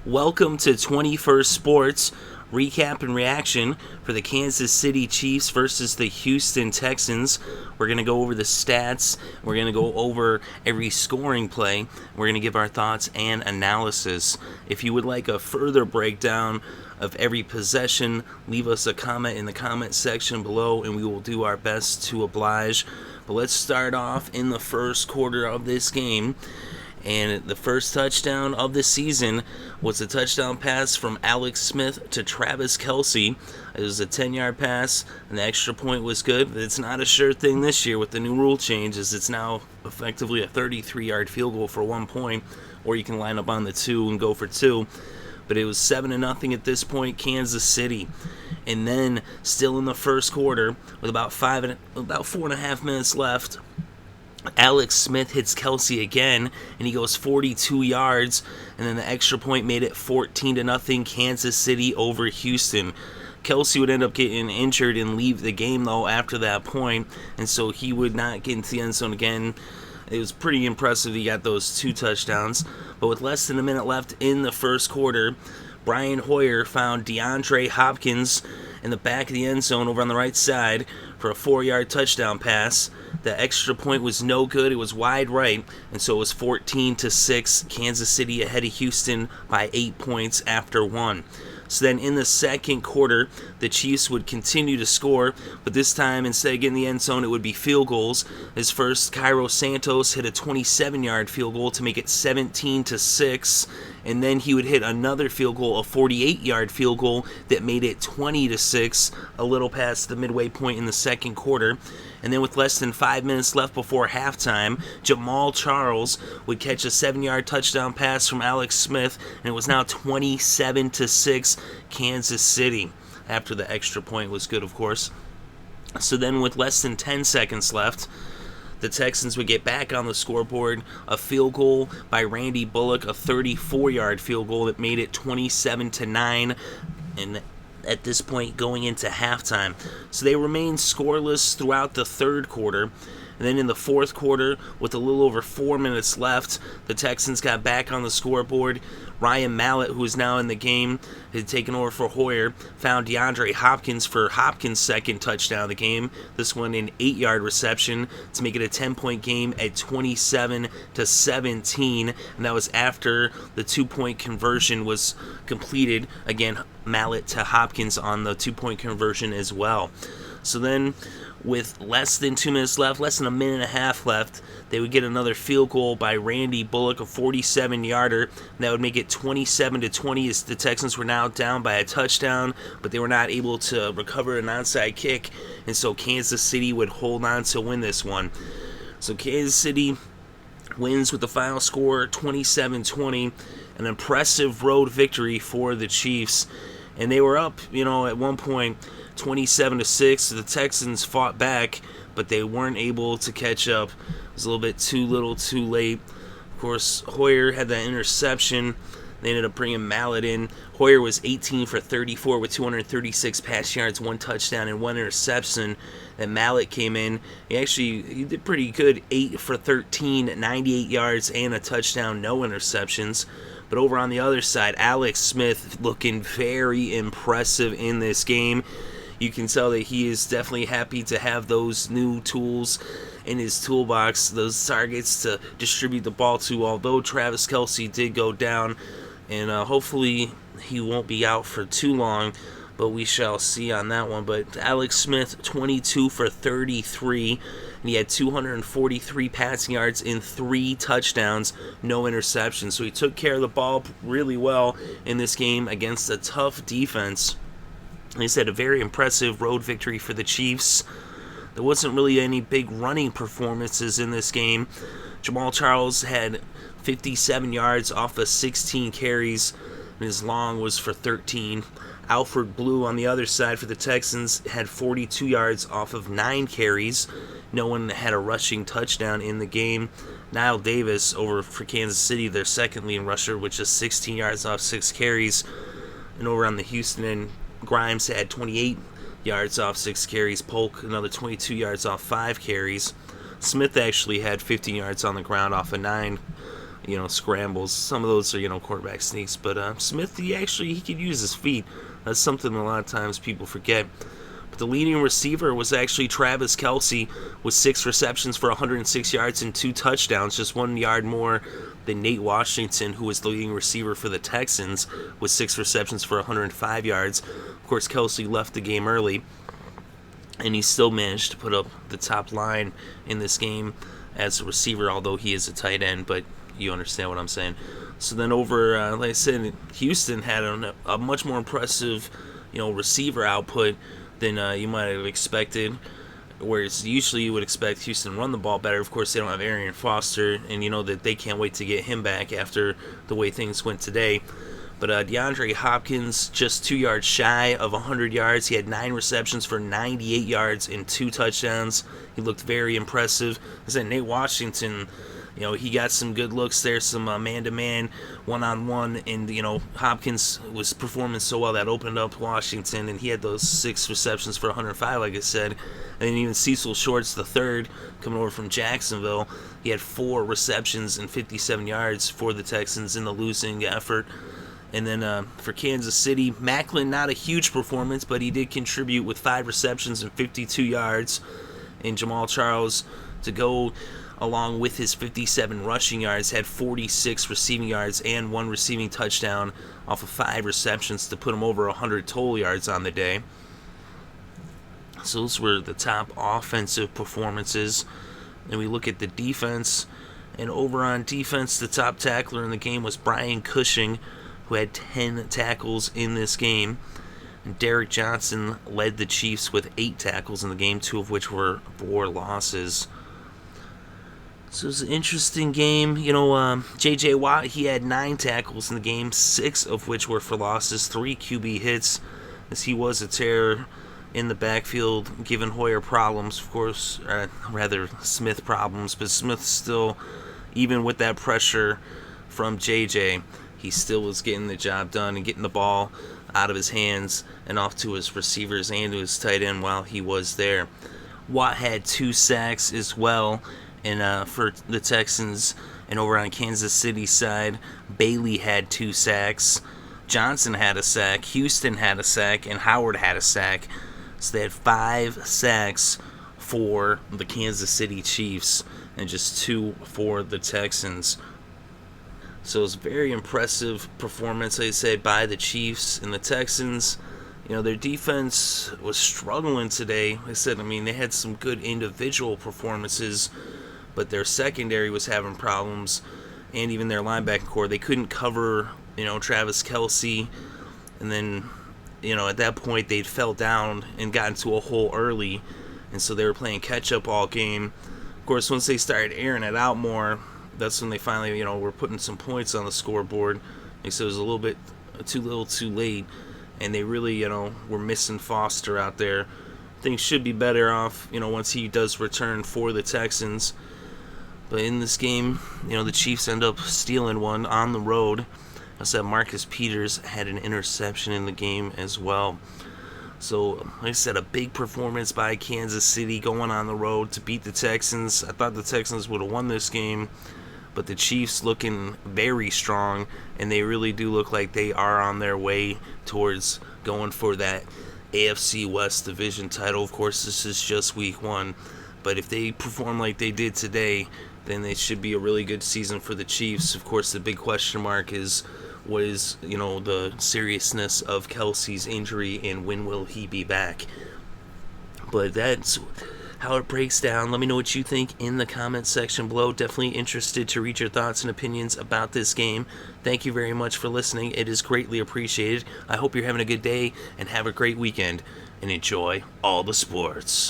Welcome to 21st Sports recap and reaction for the Kansas City Chiefs versus the Houston Texans. We're going to go over the stats. We're going to go over every scoring play. We're going to give our thoughts and analysis. If you would like a further breakdown of every possession, leave us a comment in the comment section below and we will do our best to oblige. But let's start off in the first quarter of this game. And the first touchdown of the season was a touchdown pass from Alex Smith to Travis Klece. It was a 10-yard pass, and the extra point was good. But it's not a sure thing this year with the new rule changes. It's now effectively a 33-yard field goal for 1 point, or you can line up on the 2 and go for 2. But it was 7-0 at this point, Kansas City. And then, still in the first quarter, with about 4.5 minutes left, Alex Smith hits Klece again, and he goes 42 yards, and then the extra point made it 14-0 Kansas City over Houston. Klece would end up getting injured and leave the game, though, after that point, and so he would not get into the end zone again. It was pretty impressive he got those 2 touchdowns, but with less than a minute left in the first quarter, Brian Hoyer found DeAndre Hopkins in the back of the end zone over on the right side for a 4-yard touchdown pass. The extra point was no good. It was wide right, and so it was 14-6. Kansas City ahead of Houston by 8 points after 1. So then in the second quarter, the Chiefs would continue to score, but this time, instead of getting the end zone, it would be field goals. His first, Cairo Santos hit a 27-yard field goal to make it 17-6, and then he would hit another field goal, a 48-yard field goal that made it 20-6, a little past the midway point in the second quarter. And then with less than 5 minutes left before halftime, Jamal Charles would catch a 7-yard touchdown pass from Alex Smith, and it was now 27-6 Kansas City, after the extra point was good, of course. So then with less than 10 seconds left, the Texans would get back on the scoreboard. A field goal by Randy Bullock, a 34-yard field goal that made it 27-9, and at this point going into halftime. So they remained scoreless throughout the third quarter. And then in the fourth quarter, with a little over 4 minutes left, the Texans got back on the scoreboard. Ryan Mallett, who is now in the game, had taken over for Hoyer, found DeAndre Hopkins for Hopkins' second touchdown of the game. This one an 8-yard reception to make it a 10-point game at 27-17. And that was after the 2-point conversion was completed. Again, Mallett to Hopkins on the 2-point conversion as well. So then, with less than 2 minutes left, less than a minute and a half left, they would get another field goal by Randy Bullock, a 47-yarder. That would make it 27-20 as the Texans were now down by a touchdown, but they were not able to recover an onside kick, and so Kansas City would hold on to win this one. So Kansas City wins with the final score 27-20, an impressive road victory for the Chiefs. And they were up, at one point 27-6. So the Texans fought back, but they weren't able to catch up. It was a little bit too little, too late. Of course, Hoyer had that interception. They ended up bringing Mallett in. Hoyer was 18 for 34 with 236 pass yards, 1 touchdown, and 1 interception. And Mallett came in. He did pretty good, 8 for 13, 98 yards, and a touchdown, no interceptions. But over on the other side, Alex Smith looking very impressive in this game. You can tell that he is definitely happy to have those new tools in his toolbox, those targets to distribute the ball to, although Travis Klece did go down. And hopefully he won't be out for too long, but we shall see on that one. But Alex Smith, 22 for 33, and he had 243 passing yards in 3 touchdowns, no interceptions. So he took care of the ball really well in this game against a tough defense. He said a very impressive road victory for the Chiefs. There wasn't really any big running performances in this game. Jamal Charles had 57 yards off of 16 carries, and his long was for 13. Alfred Blue on the other side for the Texans had 42 yards off of 9 carries. No one had a rushing touchdown in the game. Niall Davis over for Kansas City, their second leading rusher, which is 16 yards off 6 carries. And over on the Houston end, Grimes had 28 yards off 6 carries. Polk, another 22 yards off 5 carries. Smith actually had 15 yards on the ground off of 9 scrambles. Some of those are, quarterback sneaks. But Smith, he could use his feet. That's something a lot of times people forget. But the leading receiver was actually Travis Klece with 6 receptions for 106 yards and 2 touchdowns, just 1 yard more than Nate Washington, who was the leading receiver for the Texans, with 6 receptions for 105 yards. Of course, Klece left the game early, and he still managed to put up the top line in this game as a receiver, although he is a tight end, but you understand what I'm saying. So then over, like I said, Houston had a much more impressive, receiver output than you might have expected, whereas usually you would expect Houston to run the ball better. Of course, they don't have Arian Foster, and you know that they can't wait to get him back after the way things went today. But DeAndre Hopkins, just 2 yards shy of 100 yards. He had 9 receptions for 98 yards and 2 touchdowns. He looked very impressive. I said Nate Washington, he got some good looks there, some man-to-man, one-on-one, and, Hopkins was performing so well that opened up Washington, and he had those 6 receptions for 105, like I said. And even Cecil Shorts, the third, coming over from Jacksonville, he had 4 receptions and 57 yards for the Texans in the losing effort. And then for Kansas City, Macklin, not a huge performance, but he did contribute with 5 receptions and 52 yards. And Jamal Charles, to go along with his 57 rushing yards, had 46 receiving yards and 1 receiving touchdown off of 5 receptions to put him over 100 total yards on the day. So those were the top offensive performances. And we look at the defense. And over on defense, the top tackler in the game was Brian Cushing, who had 10 tackles in this game. And Derek Johnson led the Chiefs with 8 tackles in the game, 2 of which were for losses. So it was an interesting game. J.J. Watt, he had 9 tackles in the game, 6 of which were for losses, 3 QB hits, as he was a terror in the backfield, giving Hoyer problems, of course, rather Smith problems, but Smith still, even with that pressure from J.J., he still was getting the job done and getting the ball out of his hands and off to his receivers and to his tight end while he was there. Watt had 2 sacks as well, and for the Texans. And over on Kansas City's side, Bailey had 2 sacks, Johnson had a sack, Houston had a sack, and Howard had a sack. So they had 5 sacks for the Kansas City Chiefs and just 2 for the Texans. So it was a very impressive performance, like I said, by the Chiefs and the Texans. Their defense was struggling today. Like I said, they had some good individual performances, but their secondary was having problems, and even their linebacking core. They couldn't cover, Travis Klece, and then, at that point they fell down and got into a hole early, and so they were playing catch-up all game. Of course, once they started airing it out more, that's when they finally, were putting some points on the scoreboard. So it was a little bit too late, and they really, were missing Foster out there. Things should be better off, once he does return for the Texans. But in this game, the Chiefs end up stealing one on the road. I said Marcus Peters had an interception in the game as well. So, like I said, a big performance by Kansas City going on the road to beat the Texans. I thought the Texans would have won this game, but the Chiefs looking very strong, and they really do look like they are on their way towards going for that AFC West division title. Of course, this is just week 1, but if they perform like they did today, then it should be a really good season for the Chiefs. Of course, the big question mark is what is, the seriousness of Kelsey's injury and when will he be back. But that's how it breaks down. Let me know what you think in the comments section below. Definitely interested to read your thoughts and opinions about this game. Thank you very much for listening. It is greatly appreciated. I hope you're having a good day and have a great weekend and enjoy all the sports.